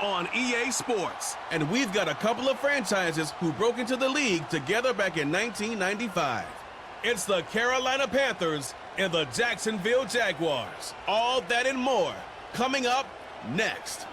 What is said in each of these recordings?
on EA Sports. And we've got a couple of franchises who broke into the league together back in 1995. It's the Carolina Panthers and the Jacksonville Jaguars. All that and more coming up next.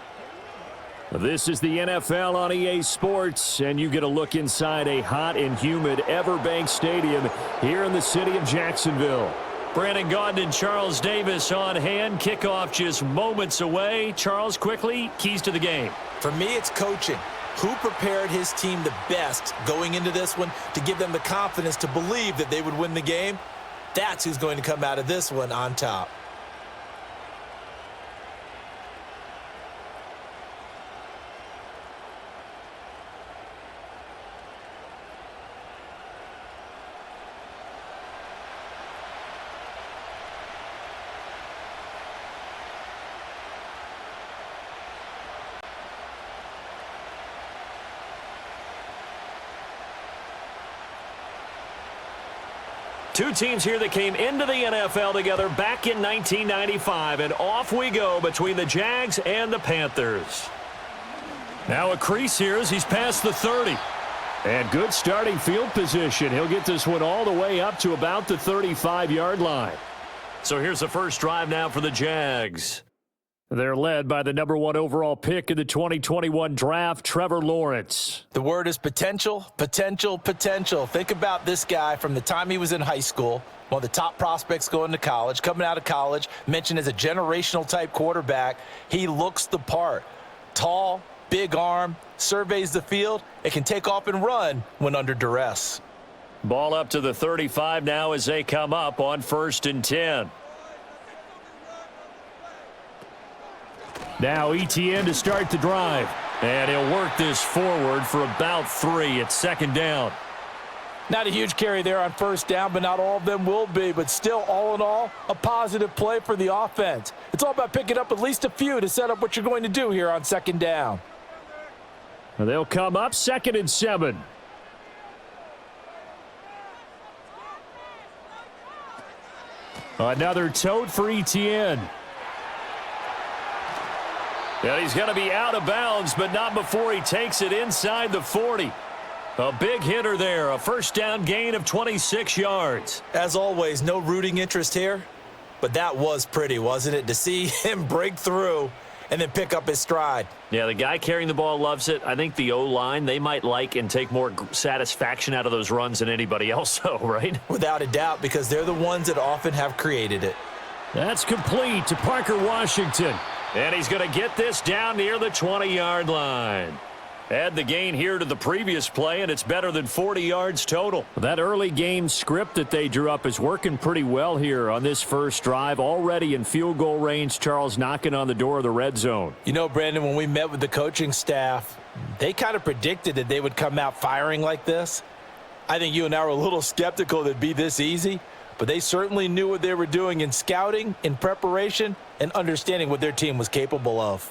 This is the NFL on EA Sports, and you get a look inside a hot and humid Everbank Stadium here in the city of Jacksonville. Brandon Gaudin and Charles Davis on hand. Kickoff just moments away. Charles, quickly, keys to the game. For me, it's coaching. Who prepared his team the best going into this one to give them the confidence to believe that they would win the game? That's who's going to come out of this one on top. Two teams here that came into the NFL together back in 1995, and off we go between the Jags and the Panthers. Now a crease here as he's past the 30. And good starting field position. He'll get this one all the way up to about the 35-yard line. So here's the first drive now for the Jags. They're led by the #1 overall pick in the 2021 draft, Trevor Lawrence. The word is potential, potential, potential. Think about this guy from the time he was in high school, one of the top prospects going to college, coming out of college, mentioned as a generational type quarterback. He looks the part. Tall, big arm, surveys the field. It can take off and run when under duress. Ball up to the 35 now as they come up on 1st and 10. Now ETN to start the drive. And he'll work this forward for about 3 at 2nd down. Not a huge carry there on 1st down, but not all of them will be. But still, all in all, a positive play for the offense. It's all about picking up at least a few to set up what you're going to do here on 2nd down. And they'll come up 2nd and 7. Another tote for ETN. And he's going to be out of bounds, but not before he takes it inside the 40. A big hitter there, a 1st down gain of 26 yards. As always, no rooting interest here, but that was pretty, wasn't it? To see him break through and then pick up his stride. Yeah, the guy carrying the ball loves it. I think the O-line, they might like and take more satisfaction out of those runs than anybody else, though, right? Without a doubt, because they're the ones that often have created it. That's complete to Parker Washington. And he's going to get this down near the 20-yard line. Add the gain here to the previous play, and it's better than 40 yards total. That early game script that they drew up is working pretty well here on this first drive. Already in field goal range, Charles knocking on the door of the red zone. You know, Brandon, when we met with the coaching staff, they kind of predicted that they would come out firing like this. I think you and I were a little skeptical that it'd be this easy. But they certainly knew what they were doing in scouting, in preparation, and understanding what their team was capable of.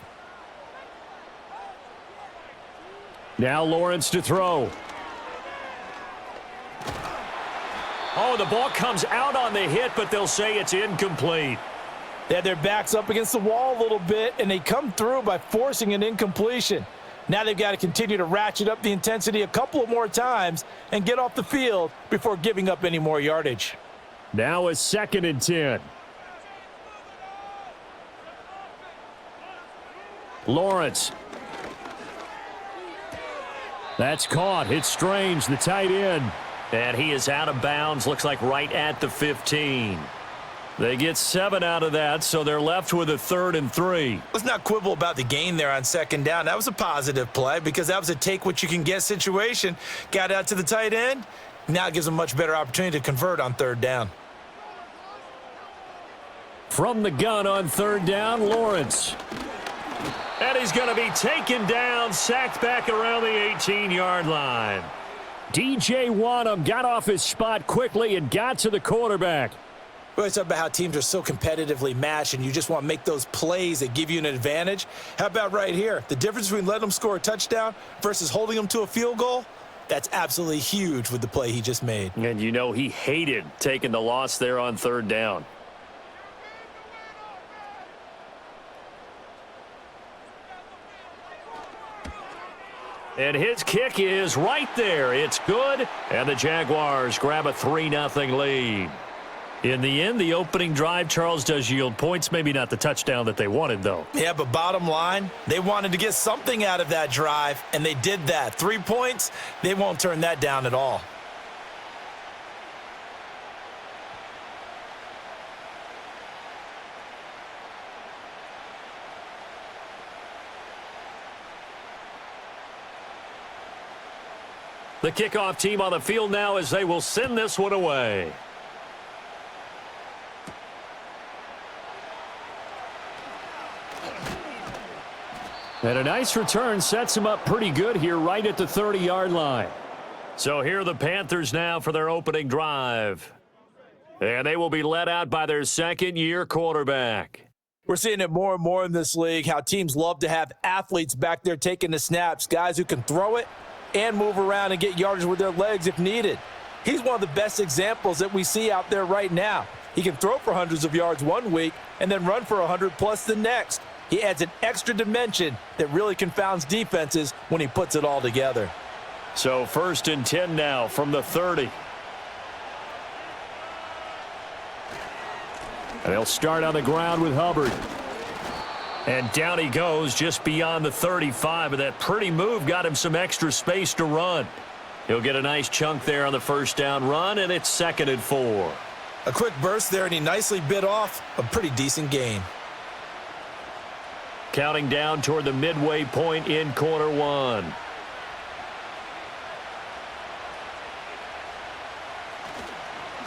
Now Lawrence to throw. Oh, the ball comes out on the hit, but they'll say it's incomplete. They had their backs up against the wall a little bit, and they come through by forcing an incompletion. Now they've got to continue to ratchet up the intensity a couple of more times and get off the field before giving up any more yardage. Now it's 2nd and 10. Lawrence. That's caught. It's Strange, the tight end. And he is out of bounds. Looks like right at the 15. They get 7 out of that, so they're left with a 3rd and 3. Let's not quibble about the gain there on 2nd down. That was a positive play because that was a take-what-you-can-get situation. Got out to the tight end. Now it gives them a much better opportunity to convert on 3rd down. From the gun on 3rd down, Lawrence. And he's going to be taken down, sacked back around the 18-yard line. DJ Wanham got off his spot quickly and got to the quarterback. We always talk about how teams are so competitively matched and you just want to make those plays that give you an advantage. How about right here? The difference between letting them score a touchdown versus holding them to a field goal, that's absolutely huge with the play he just made. And you know he hated taking the loss there on 3rd down. And his kick is right there. It's good, and the Jaguars grab a 3-0 lead. In the end, the opening drive, Charles, does yield points. Maybe not the touchdown that they wanted, though. Yeah, but bottom line, they wanted to get something out of that drive, and they did that. 3 points, they won't turn that down at all. The kickoff team on the field now as they will send this one away. And a nice return sets him up pretty good here right at the 30-yard line. So here are the Panthers now for their opening drive. And they will be led out by their second-year quarterback. We're seeing it more and more in this league, how teams love to have athletes back there taking the snaps, guys who can throw it and move around and get yardage with their legs if needed. He's one of the best examples that we see out there right now. He can throw for hundreds of yards one week and then run for 100+ the next. He adds an extra dimension that really confounds defenses when he puts it all together. So 1st and 10 now from the 30. And they'll start on the ground with Hubbard. And down he goes just beyond the 35, and that pretty move got him some extra space to run. He'll get a nice chunk there on the first down run, and it's 2nd and 4. A quick burst there, and he nicely bit off a pretty decent gain. Counting down toward the midway point in quarter one.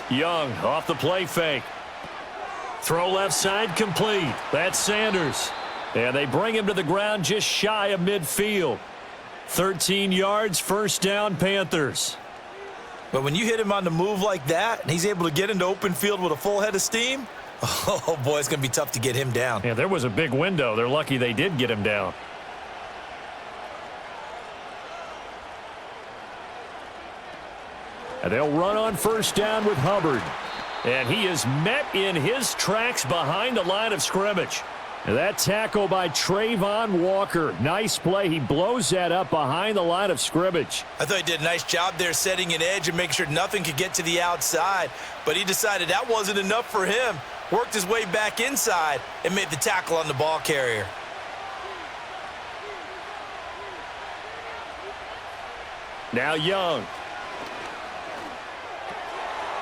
Young off the play fake. Throw left side complete. That's Sanders. And they bring him to the ground just shy of midfield. 13 yards, first down, Panthers. But when you hit him on the move like that, and he's able to get into open field with a full head of steam, oh boy, it's going to be tough to get him down. Yeah, there was a big window. They're lucky they did get him down. And they'll run on first down with Hubbard. And he is met in his tracks behind the line of scrimmage. And that tackle by Trayvon Walker. Nice play. He blows that up behind the line of scrimmage. I thought he did a nice job there setting an edge and making sure nothing could get to the outside. But he decided that wasn't enough for him. Worked his way back inside and made the tackle on the ball carrier. Now Young.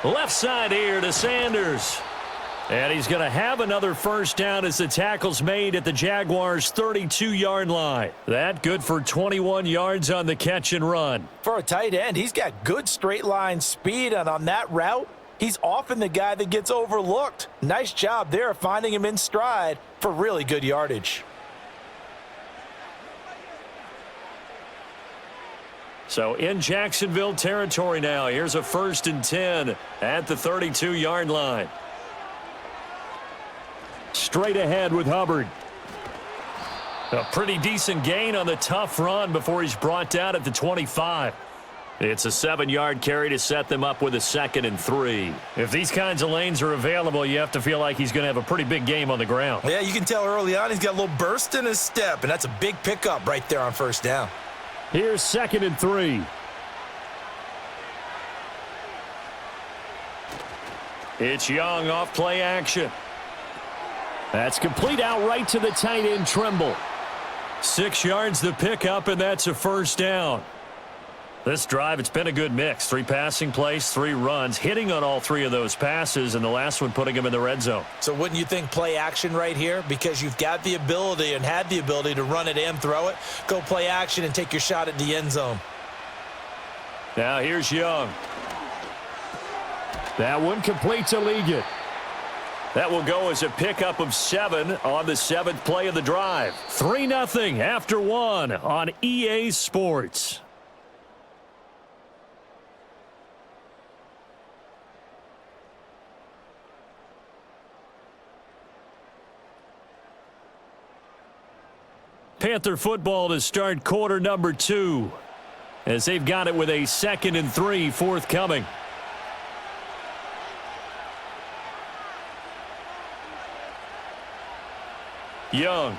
Left side here to Sanders. And he's going to have another first down as the tackle's made at the Jaguars' 32-yard line. That good for 21 yards on the catch and run. For a tight end, he's got good straight line speed, and on that route, he's often the guy that gets overlooked. Nice job there of finding him in stride for really good yardage. So in Jacksonville territory now. Here's a 1st and 10 at the 32-yard line. Straight ahead with Hubbard. A pretty decent gain on the tough run before he's brought down at the 25. It's a 7-yard carry to set them up with a 2nd and 3. If these kinds of lanes are available, you have to feel like he's going to have a pretty big game on the ground. Yeah, you can tell early on he's got a little burst in his step, and that's a big pickup right there on first down. Here's 2nd and 3. It's Young off play action. That's complete outright to the tight end Trimble. 6 yards the pickup, and that's a first down. This drive, it's been a good mix. 3 passing plays, 3 runs, hitting on all 3 of those passes, and the last one putting him in the red zone. So wouldn't you think play action right here? Because you've got the ability and had the ability to run it and throw it. Go play action and take your shot at the end zone. Now here's Young. That one complete to Liggett. That will go as a pickup of 7 on the 7th play of the drive. 3-0 after 1 on EA Sports. Panther football to start quarter number 2 as they've got it with a 2nd and 3 forthcoming. Young.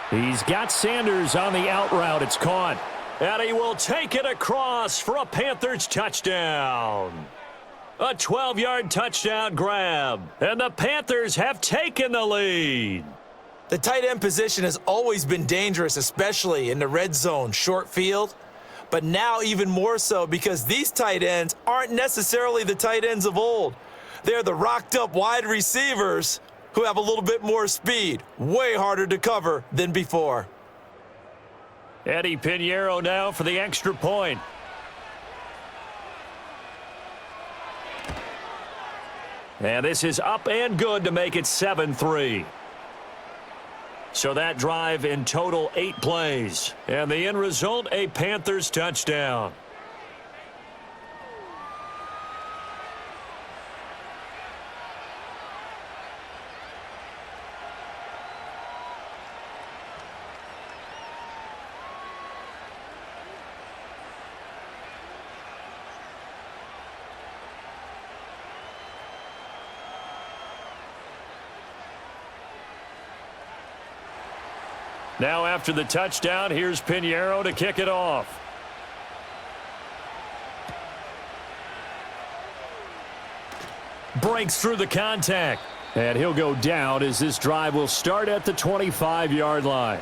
He's got Sanders on the out route. It's caught. And he will take it across for a Panthers touchdown. A 12-yard touchdown grab. And the Panthers have taken the lead. The tight end position has always been dangerous, especially in the red zone, short field. But now even more so because these tight ends aren't necessarily the tight ends of old. They're the rocked-up wide receivers who have a little bit more speed. Way harder to cover than before. Eddie Pinheiro now for the extra point. And this is up and good to make it 7-3. So that drive in total 8 plays. And the end result, a Panthers touchdown. Now after the touchdown, here's Pinheiro to kick it off. Breaks through the contact. And he'll go down as this drive will start at the 25-yard line.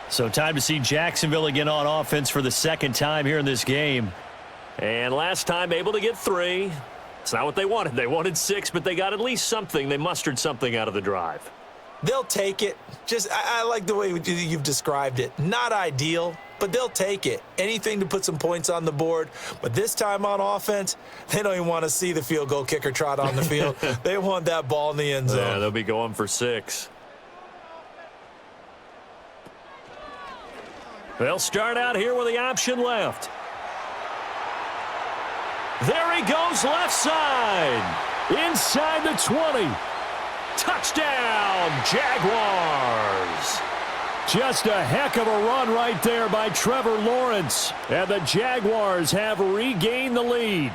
So time to see Jacksonville again on offense for the second time here in this game. And last time able to get 3. It's not what they wanted. They wanted 6, but they got at least something. They mustered something out of the drive. They'll take it. I like the way you've described it. Not ideal, but they'll take it. Anything to put some points on the board. But this time on offense, they don't even want to see the field goal kicker trot on the field. They want that ball in the end zone. Yeah, they'll be going for 6. They'll start out here with the option left. There he goes left side. Inside the 20. Touchdown, Jaguars. Just a heck of a run right there by Trevor Lawrence. And the Jaguars have regained the lead.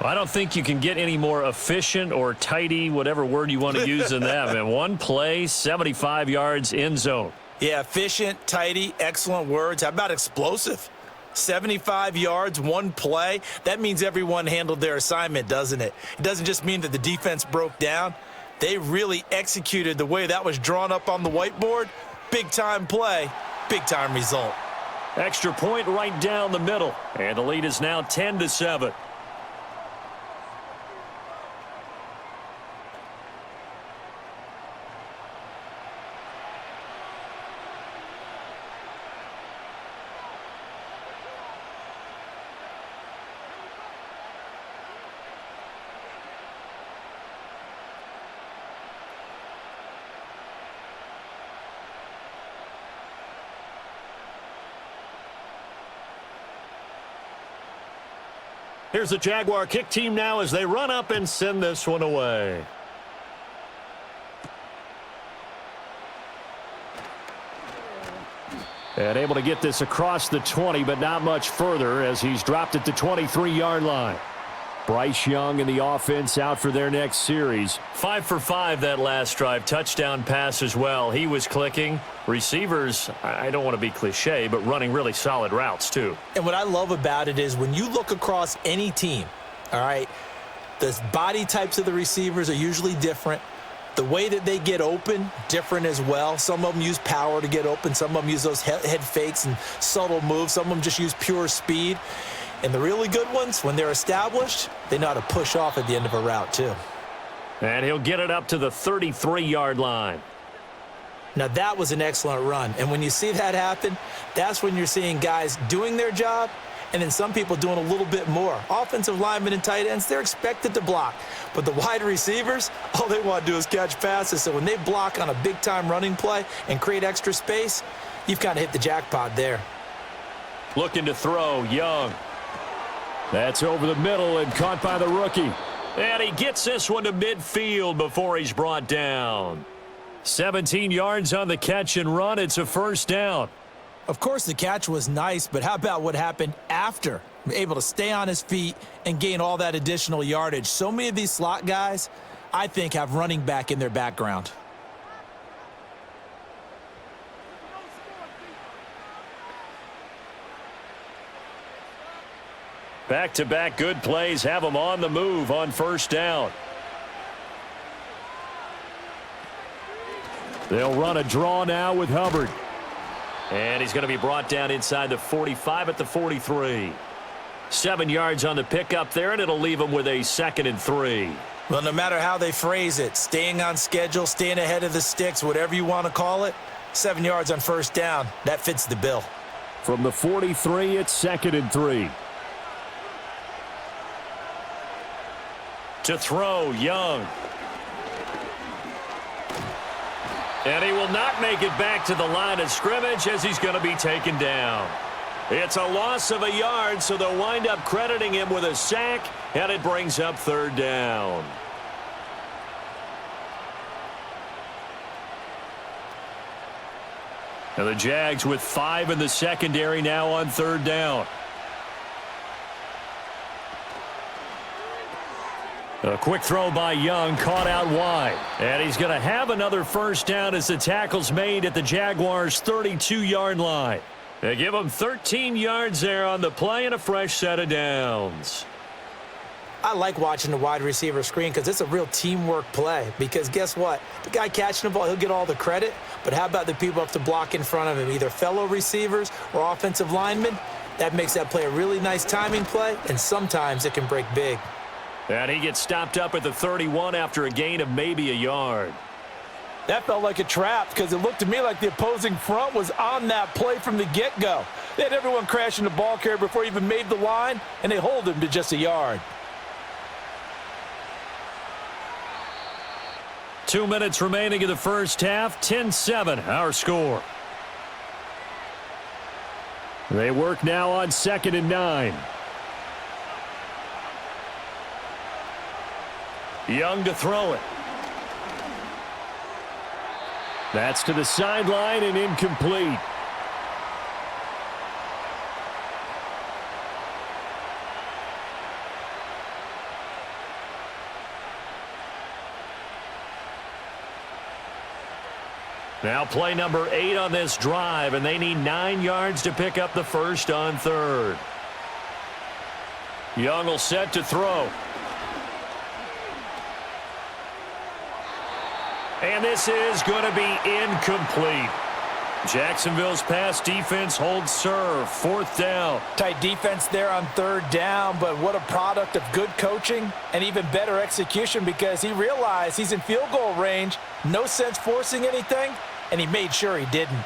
I don't think you can get any more efficient or tidy, whatever word you want to use in that. Man, one play, 75 yards, end zone. Yeah, efficient, tidy, excellent words. How about explosive? 75 yards, one play. That means everyone handled their assignment, doesn't it? It doesn't just mean that the defense broke down. They really executed the way that was drawn up on the whiteboard. Big-time play, big-time result. Extra point right down the middle. And the lead is now 10-7. Here's the Jaguar kick team now as they run up and send this one away. And able to get this across the 20, but not much further as he's dropped at the 23-yard line. Bryce Young and the offense out for their next series. 5 for 5 that last drive. Touchdown pass as well. He was clicking. Receivers, I don't want to be cliche, but running really solid routes too. And what I love about it is when you look across any team, all right, the body types of the receivers are usually different. The way that they get open, different as well. Some of them use power to get open. Some of them use those head fakes and subtle moves. Some of them just use pure speed. And the really good ones, when they're established, they know how to push off at the end of a route too. And he'll get it up to the 33-yard line. Now that was an excellent run. And when you see that happen, that's when you're seeing guys doing their job and then some people doing a little bit more. Offensive linemen and tight ends, they're expected to block. But the wide receivers, all they want to do is catch passes. So when they block on a big-time running play and create extra space, you've kind of hit the jackpot there. Looking to throw, Young. That's over the middle and caught by the rookie. And he gets this one to midfield before he's brought down. 17 yards on the catch and run. It's a first down. Of course, the catch was nice, but how about what happened after? Able to stay on his feet and gain all that additional yardage. So many of these slot guys, I think, have running back in their background. Back-to-back good plays have them on the move on first down. They'll run a draw now with Hubbard. And he's going to be brought down inside the 45 at the 43. 7 yards on the pickup there, and it'll leave him with a 2nd and 3. Well, no matter how they phrase it, staying on schedule, staying ahead of the sticks, whatever you want to call it, 7 yards on first down, that fits the bill. From the 43, it's 2nd and 3. To throw, Young. And he will not make it back to the line of scrimmage as he's going to be taken down. It's a loss of a yard, so they'll wind up crediting him with a sack, and it brings up 3rd down. Now the Jags with 5 in the secondary now on 3rd down. A quick throw by Young, caught out wide. And he's going to have another first down as the tackle's made at the Jaguars' 32-yard line. They give him 13 yards there on the play and a fresh set of downs. I like watching the wide receiver screen because it's a real teamwork play. Because guess what? The guy catching the ball, he'll get all the credit. But how about the people who have to block in front of him, either fellow receivers or offensive linemen? That makes that play a really nice timing play, and sometimes it can break big. And he gets stopped up at the 31 after a gain of maybe a yard. That felt like a trap because it looked to me like the opposing front was on that play from the get-go. They had everyone crashing the ball carrier before he even made the line, and they hold him to just a yard. 2 minutes remaining in the first half, 10-7, our score. They work now on 2nd and 9. Young to throw it. That's to the sideline and incomplete. Now play number 8 on this drive, and they need 9 yards to pick up the first on 3rd. Young will set to throw. And this is going to be incomplete. Jacksonville's pass defense holds serve. 4th down. Tight defense there on 3rd down, but what a product of good coaching and even better execution because he realized he's in field goal range. No sense forcing anything, and he made sure he didn't.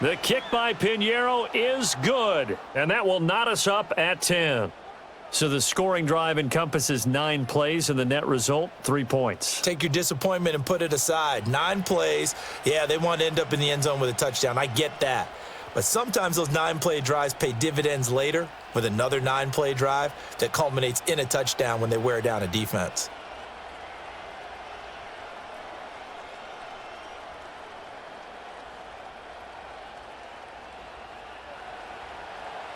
The kick by Pinheiro is good, and that will knot us up at 10. So the scoring drive encompasses 9 plays, and the net result, 3 points. Take your disappointment and put it aside. 9 plays. Yeah, they want to end up in the end zone with a touchdown. I get that. But sometimes those 9-play drives pay dividends later with another 9-play drive that culminates in a touchdown when they wear down a defense.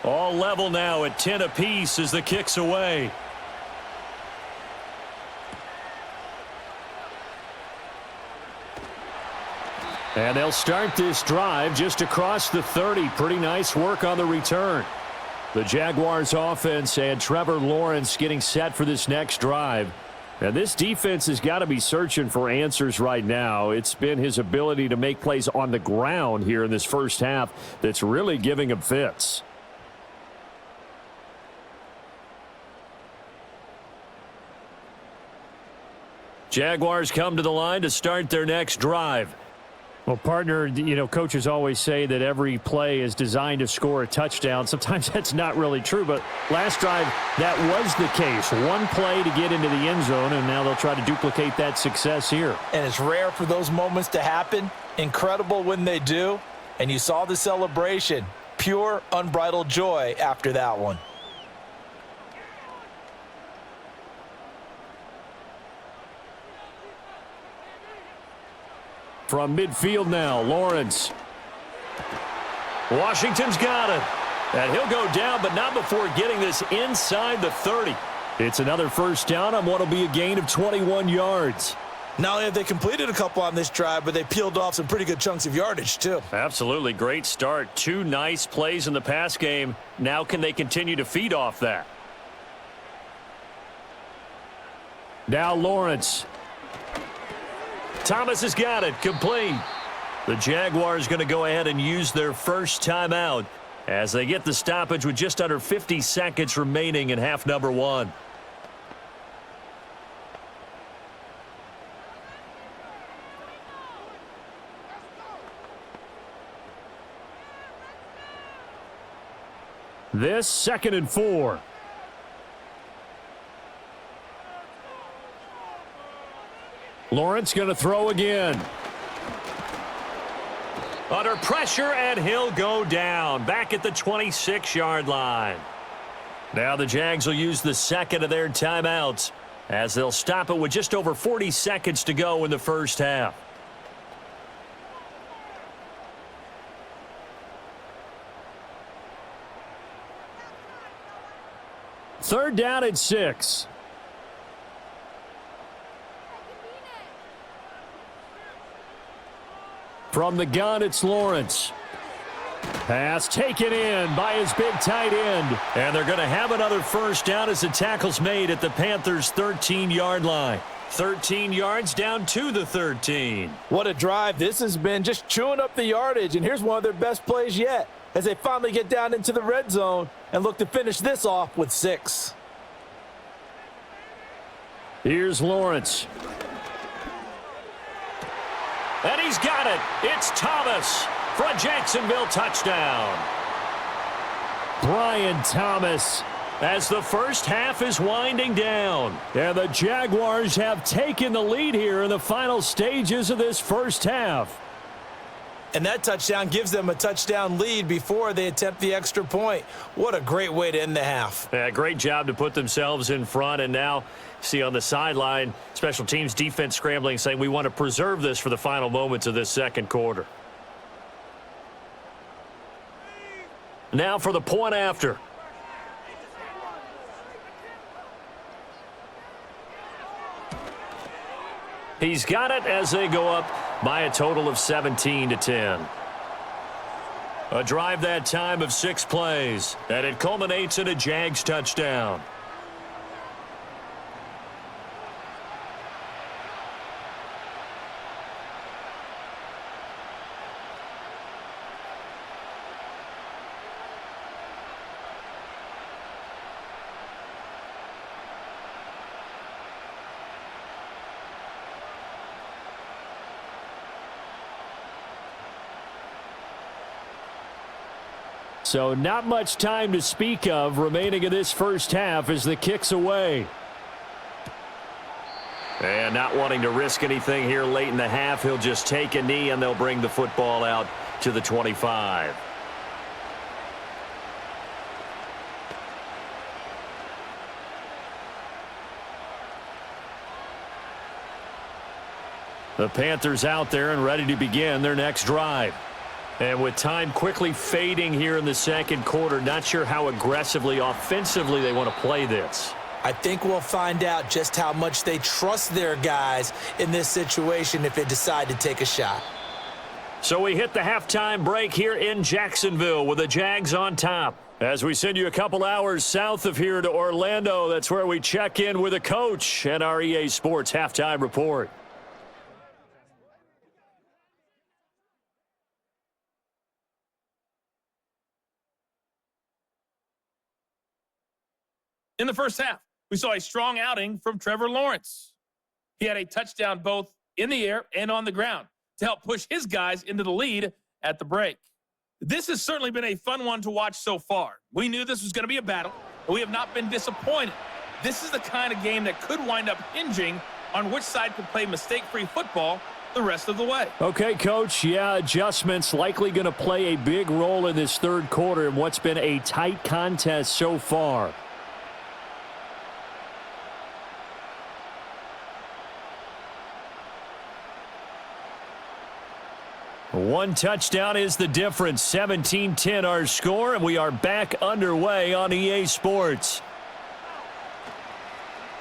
All level now at 10 apiece as the kick's away. And they'll start this drive just across the 30. Pretty nice work on the return. The Jaguars offense and Trevor Lawrence getting set for this next drive. And this defense has got to be searching for answers right now. It's been his ability to make plays on the ground here in this first half that's really giving him fits. Jaguars come to the line to start their next drive. Well, partner, coaches always say that every play is designed to score a touchdown. Sometimes that's not really true, but last drive, that was the case. One play to get into the end zone, and now they'll try to duplicate that success here. And it's rare for those moments to happen. Incredible when they do. And you saw the celebration. Pure, unbridled joy after that one. From midfield now, Lawrence. Washington's got it. And he'll go down, but not before getting this inside the 30. It's another first down on what will be a gain of 21 yards. Not only have they completed a couple on this drive, but they peeled off some pretty good chunks of yardage, too. Absolutely. Great start. 2 nice plays in the pass game. Now can they continue to feed off that? Now Lawrence. Thomas has got it. Complete. The Jaguars going to go ahead and use their first timeout as they get the stoppage with just under 50 seconds remaining in half number 1. This 2nd and 4. Lawrence going to throw again. Under pressure, and he'll go down. Back at the 26-yard line. Now the Jags will use the second of their timeouts as they'll stop it with just over 40 seconds to go in the first half. Third down and 6. From the gun, it's Lawrence. Pass taken in by his big tight end. And they're going to have another first down as the tackle's made at the Panthers' 13-yard line. 13 yards down to the 13. What a drive this has been, just chewing up the yardage. And here's one of their best plays yet as they finally get down into the red zone and look to finish this off with 6. Here's Lawrence. And he's got it. It's Thomas for a Jacksonville touchdown. Brian Thomas as the first half is winding down. And the Jaguars have taken the lead here in the final stages of this first half. And that touchdown gives them a touchdown lead before they attempt the extra point. What a great way to end the half. Yeah, great job to put themselves in front. And now, see on the sideline, special teams defense scrambling, saying we want to preserve this for the final moments of this second quarter. Now for the point after. He's got it as they go up by a total of 17-10. A drive that time of 6 plays, and it culminates in a Jags touchdown. So not much time to speak of remaining in this first half as the kick's away. And not wanting to risk anything here late in the half, he'll just take a knee and they'll bring the football out to the 25. The Panthers out there and ready to begin their next drive. And with time quickly fading here in the second quarter, not sure how aggressively, offensively they want to play this. I think we'll find out just how much they trust their guys in this situation if they decide to take a shot. So we hit the halftime break here in Jacksonville with the Jags on top. As we send you a couple hours south of here to Orlando, that's where we check in with a coach and our EA Sports halftime report. In the first half, we saw a strong outing from Trevor Lawrence. He had a touchdown both in the air and on the ground to help push his guys into the lead at the break. This has certainly been a fun one to watch so far. We knew this was going to be a battle, and we have not been disappointed. This is the kind of game that could wind up hinging on which side could play mistake-free football the rest of the way. Okay, Coach, yeah, adjustments likely going to play a big role in this third quarter in what's been a tight contest so far. One touchdown is the difference. 17-10 our score, and we are back underway on EA Sports.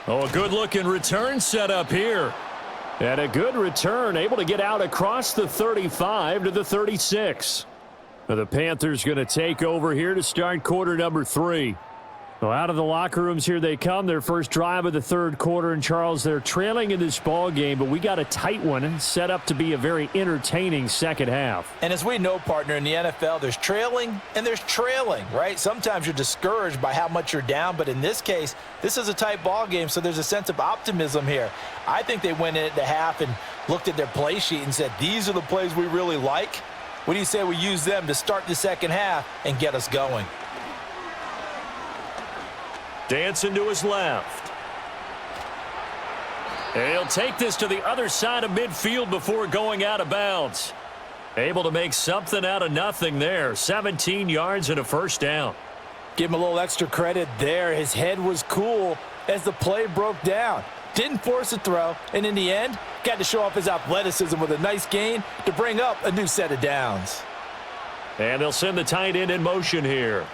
Oh, a good-looking return set up here. And a good return, able to get out across the 35 to the 36. Now the Panthers going to take over here to start quarter number 3. Well, out of the locker rooms here they come. Their first drive of the third quarter. And, Charles, they're trailing in this ball game, but we got a tight one set up to be a very entertaining second half. And as we know, partner, in the NFL, there's trailing and there's trailing, right? Sometimes you're discouraged by how much you're down, but in this case, this is a tight ball game, so there's a sense of optimism here. I think they went in at the half and looked at their play sheet and said, these are the plays we really like. What do you say we use them to start the second half and get us going? Dancing to his left. And he'll take this to the other side of midfield before going out of bounds. Able to make something out of nothing there. 17 yards and a first down. Give him a little extra credit there. His head was cool as the play broke down. Didn't force a throw, and in the end, got to show off his athleticism with a nice gain to bring up a new set of downs. And they'll send the tight end in motion here.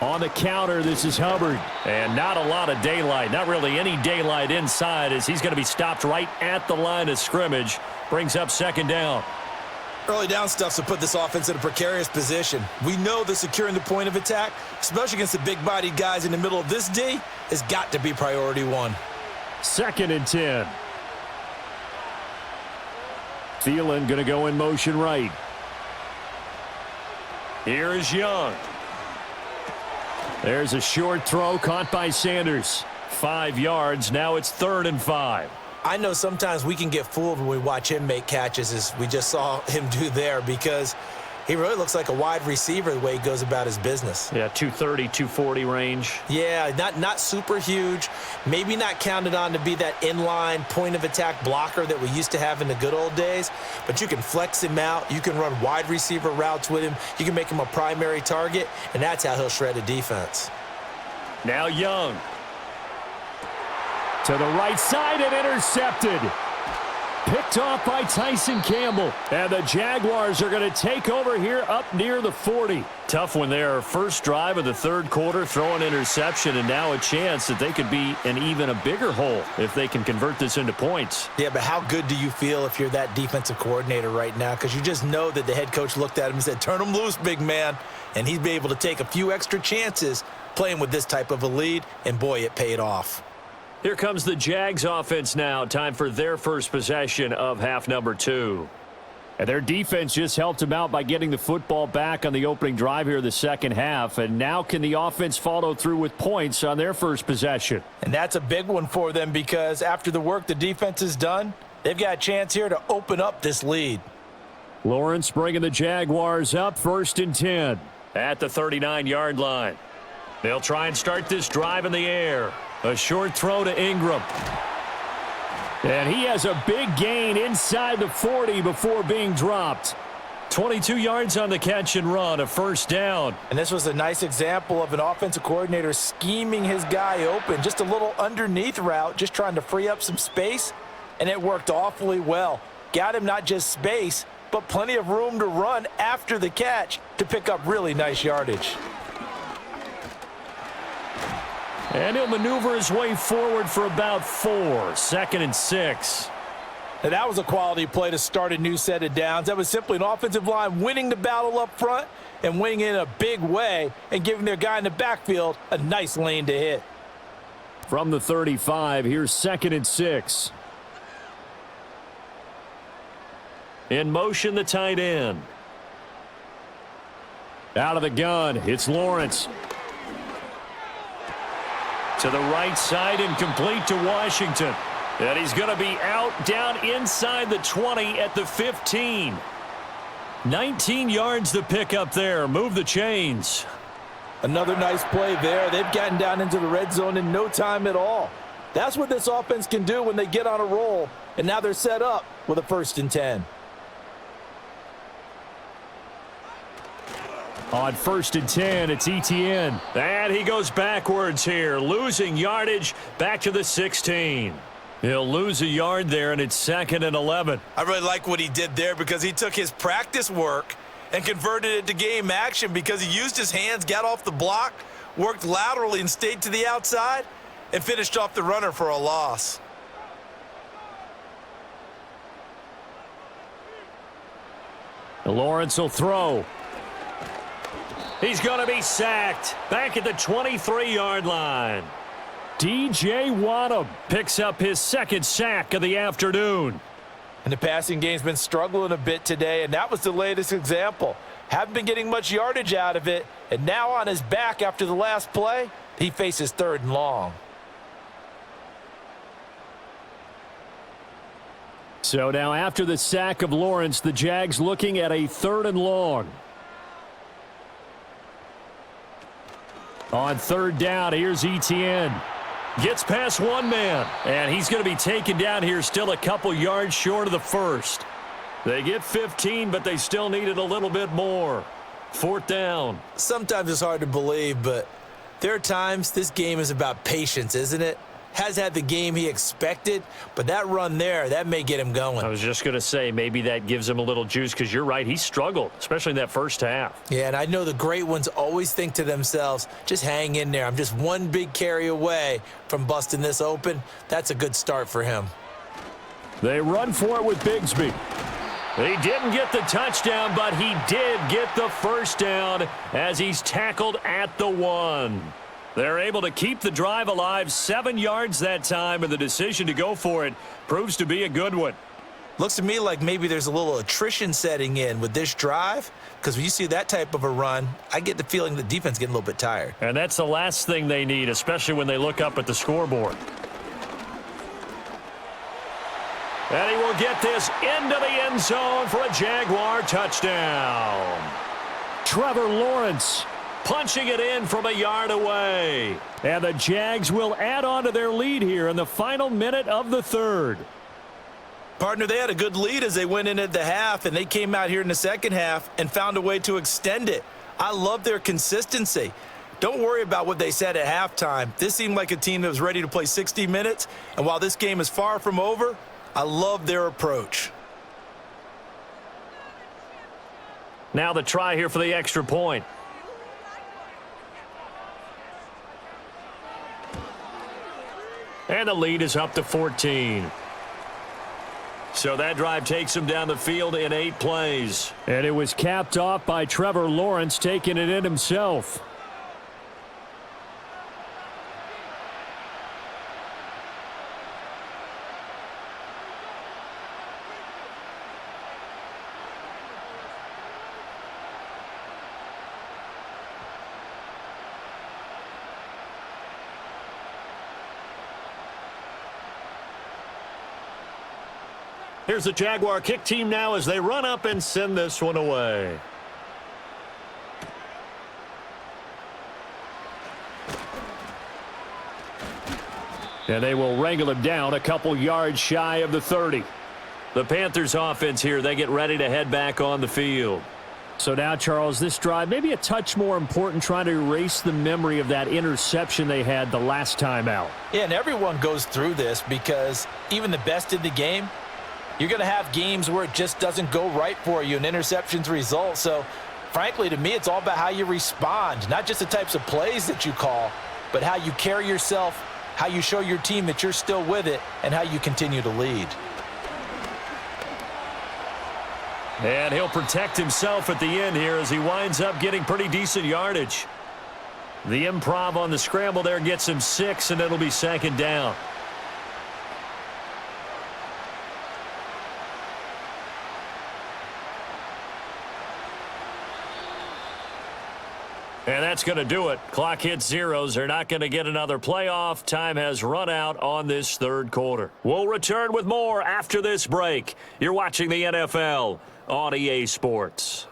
On the counter, this is Hubbard. And not a lot of daylight. Not really any daylight inside as he's going to be stopped right at the line of scrimmage. Brings up second down. Early down stuff to put this offense in a precarious position. We know that securing the point of attack, especially against the big-bodied guys in the middle of this D, has got to be priority one. 2nd and 10. Thielen going to go in motion right. Here is Young. There's a short throw caught by Sanders. 5 yards. Now it's 3rd and 5. I know sometimes we can get fooled when we watch him make catches, as we just saw him do there, because he really looks like a wide receiver the way he goes about his business. Yeah, 230, 240 range. Yeah, not super huge. Maybe not counted on to be that inline point-of-attack blocker that we used to have in the good old days, but you can flex him out. You can run wide receiver routes with him. You can make him a primary target, and that's how he'll shred a defense. Now Young. To the right side and intercepted. Picked off by Tyson Campbell. And the Jaguars are going to take over here up near the 40. Tough one there. First drive of the third quarter, throw an interception, and now a chance that they could be in even a bigger hole if they can convert this into points. Yeah, but how good do you feel if you're that defensive coordinator right now? Because you just know that the head coach looked at him and said, turn him loose, big man. And he's been able to take a few extra chances playing with this type of a lead, and boy, it paid off. Here comes the Jags offense now. Time for their first possession of half number 2. And their defense just helped them out by getting the football back on the opening drive here the second half. And now can the offense follow through with points on their first possession? And that's a big one for them, because after the work the defense has done, they've got a chance here to open up this lead. Lawrence bringing the Jaguars up, 1st and 10 at the 39-yard line. They'll try and start this drive in the air. A short throw to Ingram. And he has a big gain inside the 40 before being dropped. 22 yards on the catch and run, a first down. And this was a nice example of an offensive coordinator scheming his guy open. Just a little underneath route, just trying to free up some space, and it worked awfully well. Got him not just space, but plenty of room to run after the catch to pick up really nice yardage. And he'll maneuver his way forward for about 4. 2nd and 6. Now that was a quality play to start a new set of downs. That was simply an offensive line winning the battle up front and winning in a big way and giving their guy in the backfield a nice lane to hit. From the 35, here's 2nd and 6. In motion, the tight end. Out of the gun, it's Lawrence. To the right side and complete to Washington. And he's going to be out down inside the 20 at the 15. 19 yards to pick up there. Move the chains. Another nice play there. They've gotten down into the red zone in no time at all. That's what this offense can do when they get on a roll. And now they're set up with a 1st and 10. On 1st and 10, it's Etienne. And he goes backwards here, losing yardage back to the 16. He'll lose a yard there, and it's 2nd and 11. I really like what he did there, because he took his practice work and converted it to game action, because he used his hands, got off the block, worked laterally and stayed to the outside, and finished off the runner for a loss. Lawrence will throw. He's going to be sacked back at the 23-yard line. DJ Waddle picks up his second sack of the afternoon. And the passing game's been struggling a bit today, and that was the latest example. Haven't been getting much yardage out of it, and now on his back after the last play, he faces 3rd and long. So now after the sack of Lawrence, the Jags looking at a 3rd and long. On 3rd down, here's Etienne. Gets past one man, and he's going to be taken down here still a couple yards short of the first. They get 15, but they still needed a little bit more. 4th down. Sometimes it's hard to believe, but there are times this game is about patience, isn't it? Has had the game he expected, but that run there, that may get him going. I was just going to say maybe that gives him a little juice because you're right. He struggled, especially in that first half. Yeah, and I know the great ones always think to themselves, just hang in there. I'm just one big carry away from busting this open. That's a good start for him. They run for it with Bigsby. He didn't get the touchdown, but he did get the first down as he's tackled at the 1. They're able to keep the drive alive, 7 yards that time, and the decision to go for it proves to be a good one. Looks to me like maybe there's a little attrition setting in with this drive, because when you see that type of a run, I get the feeling the defense getting a little bit tired. And that's the last thing they need, especially when they look up at the scoreboard. And he will get this into the end zone for a Jaguar touchdown. Trevor Lawrence punching it in from a yard away. And the Jags will add on to their lead here in the final minute of the 3rd. Partner, they had a good lead as they went in at the half, and they came out here in the second half and found a way to extend it. I love their consistency. Don't worry about what they said at halftime. This seemed like a team that was ready to play 60 minutes, and while this game is far from over, I love their approach. Now the try here for the extra point. And the lead is up to 14. So that drive takes him down the field in 8 plays. And it was capped off by Trevor Lawrence taking it in himself. Here's the Jaguar kick team now as they run up and send this one away. And they will wrangle him down a couple yards shy of the 30. The Panthers offense here, they get ready to head back on the field. So now, Charles, this drive maybe a touch more important, trying to erase the memory of that interception they had the last time out. Yeah, and everyone goes through this because even the best in the game, you're going to have games where it just doesn't go right for you, and interceptions result. So, frankly, to me, it's all about how you respond, not just the types of plays that you call, but how you carry yourself, how you show your team that you're still with it, and how you continue to lead. And he'll protect himself at the end here as he winds up getting pretty decent yardage. The improv on the scramble there gets him 6, and it'll be 2nd down. And that's going to do it. Clock hits zeros. They're not going to get another playoff. Time has run out on this 3rd quarter. We'll return with more after this break. You're watching the NFL on EA Sports.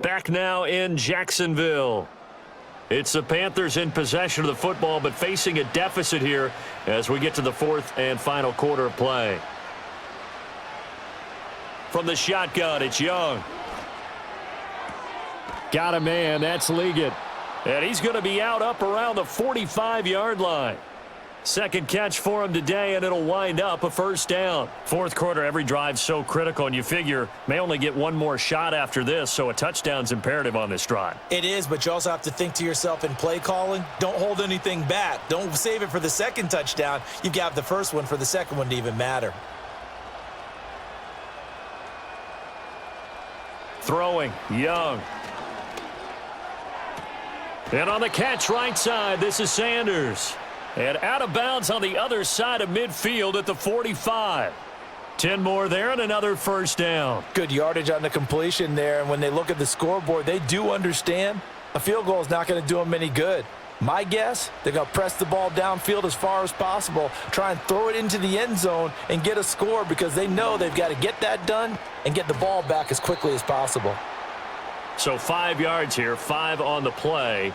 Back now in Jacksonville. It's the Panthers in possession of the football, but facing a deficit here as we get to the 4th and final quarter of play. From the shotgun, it's Young. Got a man, that's Liggett. And he's going to be out up around the 45-yard line. Second catch for him today, and it'll wind up a first down. Fourth quarter, every drive's so critical, and you figure may only get one more shot after this, so a touchdown's imperative on this drive. It is, but you also have to think to yourself in play calling, don't hold anything back. Don't save it for the second touchdown. You've got the first one for the second one to even matter. Throwing, Young. And on the catch right side, this is Sanders. And out of bounds on the other side of midfield at the 45. 10 more there and another first down. Good yardage on the completion there, and when they look at the scoreboard, they do understand a field goal is not going to do them any good. My guess, they're going to press the ball downfield as far as possible, try and throw it into the end zone and get a score because they know they've got to get that done and get the ball back as quickly as possible. So 5 yards here, 5 on the play,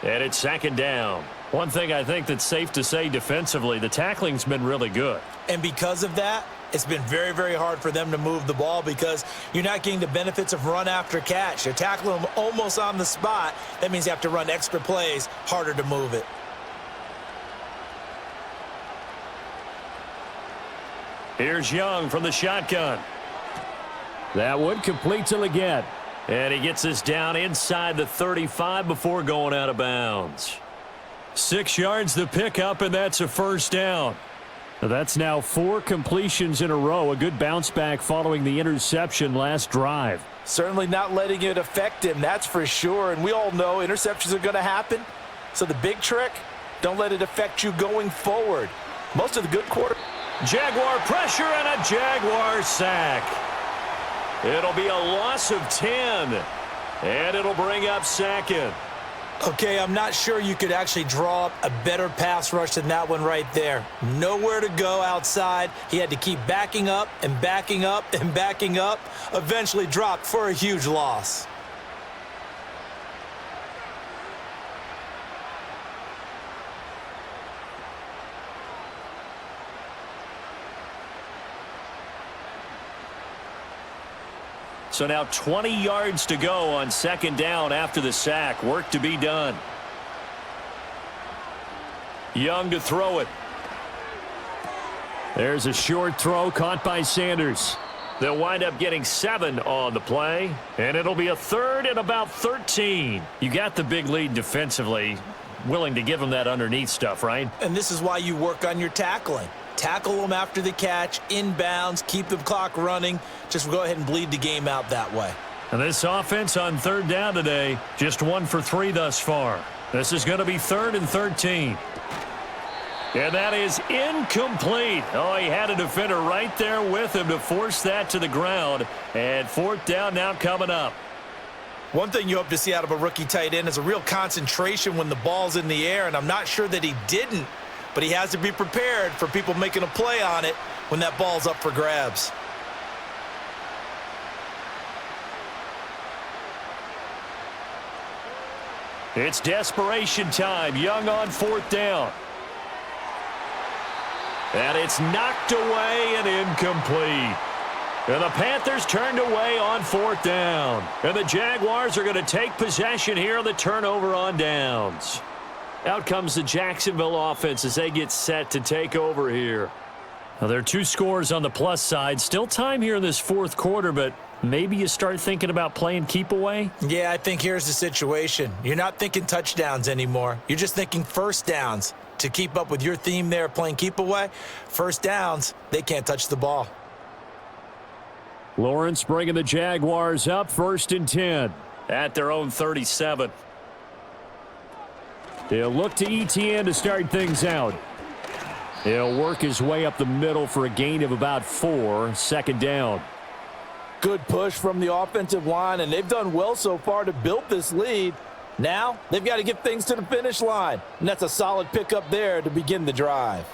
and it's second down. One thing I think that's safe to say defensively, the tackling's been really good. And because of that, it's been very, very hard for them to move the ball because you're not getting the benefits of run after catch. You're tackling them almost on the spot. That means you have to run extra plays, harder to move it. Here's Young from the shotgun. That one completes him again. And he gets us down inside the 35 before going out of bounds. 6 yards to pick up, and that's a first down. That's now 4 completions in a row. A good bounce back following the interception last drive. Certainly not letting it affect him, that's for sure. And we all know interceptions are going to happen. So the big trick, don't let it affect you going forward. Most of the good quarter. Jaguar pressure and a Jaguar sack. It'll be a loss of 10, and it'll bring up second. Okay, I'm not sure you could actually draw up a better pass rush than that one right there. Nowhere to go outside. He had to keep backing up and backing up and backing up. Eventually dropped for a huge loss. So now 20 yards to go on second down after the sack. Work to be done. Young to throw it. There's a short throw caught by Sanders. They'll wind up getting 7 on the play, and it'll be a third and about 13. You got the big lead defensively. Willing to give them that underneath stuff, right? And this is why you work on your tackling. Tackle them after the catch, inbounds, keep the clock running. Just go ahead and bleed the game out that way. And this offense on third down today, just 1 for 3 thus far. This is going to be 3rd and 13. And that is incomplete. Oh, he had a defender right there with him to force that to the ground. And 4th down now coming up. One thing you hope to see out of a rookie tight end is a real concentration when the ball's in the air, and I'm not sure that he didn't. But he has to be prepared for people making a play on it when that ball's up for grabs. It's desperation time. Young on 4th down. And it's knocked away and incomplete. And the Panthers turned away on 4th down. And the Jaguars are going to take possession here on the turnover on downs. Out comes the Jacksonville offense as they get set to take over here. Now, there are 2 scores on the plus side. Still time here in this 4th quarter, but maybe you start thinking about playing keep away? Yeah, I think here's the situation. You're not thinking touchdowns anymore. You're just thinking first downs. To keep up with your theme there, playing keep away, first downs, they can't touch the ball. Lawrence bringing the Jaguars up 1st and 10 at their own 37. They'll look to ETN to start things out. He'll work his way up the middle for a gain of about 4, 2nd down. Good push from the offensive line, and they've done well so far to build this lead. Now, they've got to get things to the finish line, and that's a solid pickup there to begin the drive.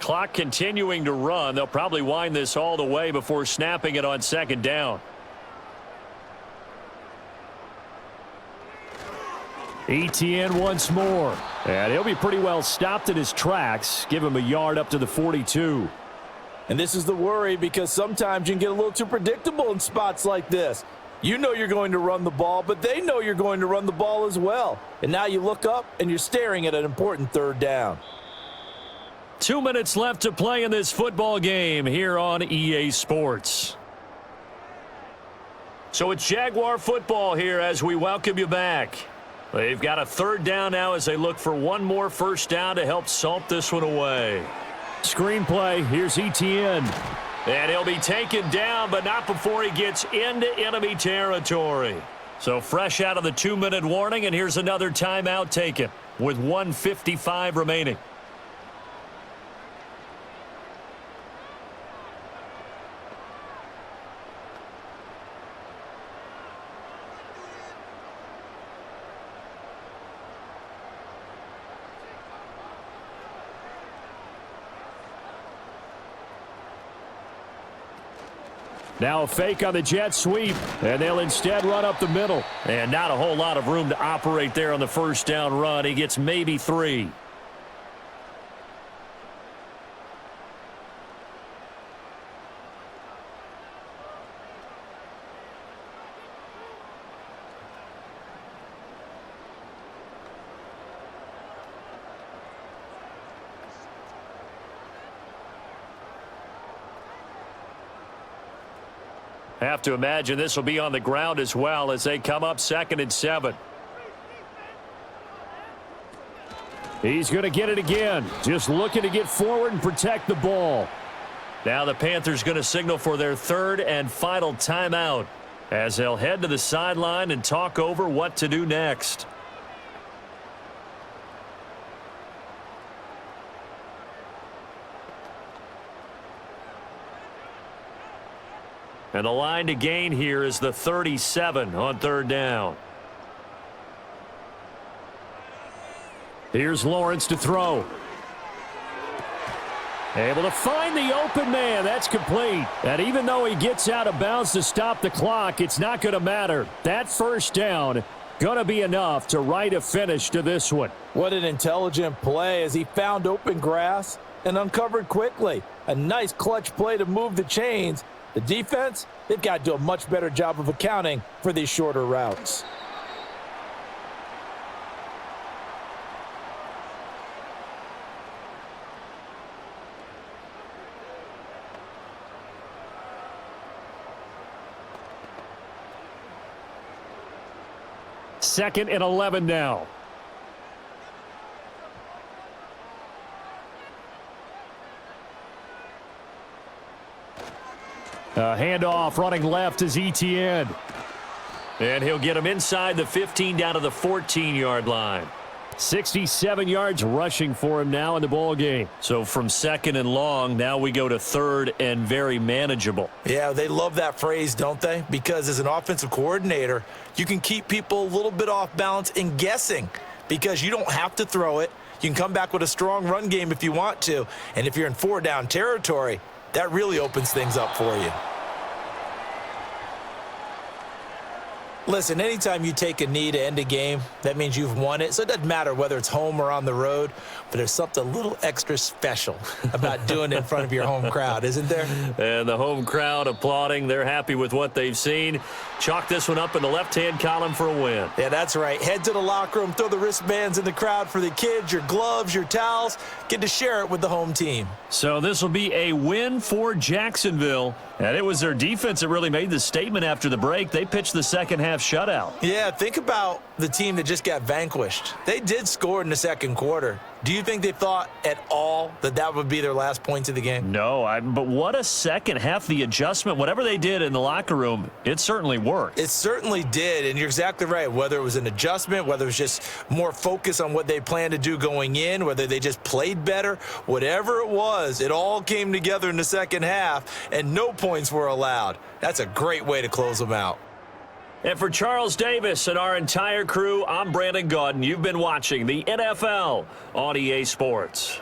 Clock continuing to run. They'll probably wind this all the way before snapping it on 2nd down. ETN once more. And he'll be pretty well stopped in his tracks. Give him a yard up to the 42. And this is the worry because sometimes you can get a little too predictable in spots like this. You know you're going to run the ball, but they know you're going to run the ball as well. And now you look up and you're staring at an important 3rd down. 2 minutes left to play in this football game here on EA Sports. So it's Jaguar football here as we welcome you back. They've got a third down now as they look for one more first down to help salt this one away. Screenplay, here's Etienne. And he'll be taken down, but not before he gets into enemy territory. So fresh out of the 2-minute warning, and here's another timeout taken with 1:55 remaining. Now a fake on the jet sweep, and they'll instead run up the middle. And not a whole lot of room to operate there on the first down run. He gets maybe 3. Have to imagine this will be on the ground as well as they come up 2nd and 7. He's going to get it again. Just looking to get forward and protect the ball. Now the Panthers going to signal for their 3rd and final timeout as they'll head to the sideline and talk over what to do next. And the line to gain here is the 37 on 3rd down. Here's Lawrence to throw. Able to find the open man. That's complete. And even though he gets out of bounds to stop the clock, it's not going to matter. That first down going to be enough to write a finish to this one. What an intelligent play as he found open grass and uncovered quickly. A nice clutch play to move the chains. The defense, they've got to do a much better job of accounting for these shorter routes. Second and 11 now. A handoff running left is Etienne. And he'll get him inside the 15 down to the 14-yard line. 67 yards rushing for him now in the ball game. So from 2nd and long, now we go to 3rd and very manageable. Yeah, they love that phrase, don't they? Because as an offensive coordinator, you can keep people a little bit off balance and guessing because you don't have to throw it. You can come back with a strong run game if you want to. And if you're in 4-down territory, that really opens things up for you. Listen, anytime you take a knee to end a game, that means you've won it. So it doesn't matter whether it's home or on the road, but there's something a little extra special about doing it in front of your home crowd, isn't there? And the home crowd applauding. They're happy with what they've seen. Chalk this one up in the left-hand column for a win. Yeah, that's right. Head to the locker room, throw the wristbands in the crowd for the kids, your gloves, your towels. Get to share it with the home team. So this will be a win for Jacksonville. And it was their defense that really made the statement after the break. They pitched the second-half shutout. Yeah, think about the team that just got vanquished. They did score in the second quarter. Do you think they thought at all that that would be their last points of the game? No, but what a second half. The adjustment, whatever they did in the locker room, it certainly worked. It certainly did, and you're exactly right. Whether it was an adjustment, whether it was just more focus on what they planned to do going in, whether they just played better, whatever it was, it all came together in the second half, and no points were allowed. That's a great way to close them out. And for Charles Davis and our entire crew, I'm Brandon Gaudin. You've been watching the NFL on EA Sports.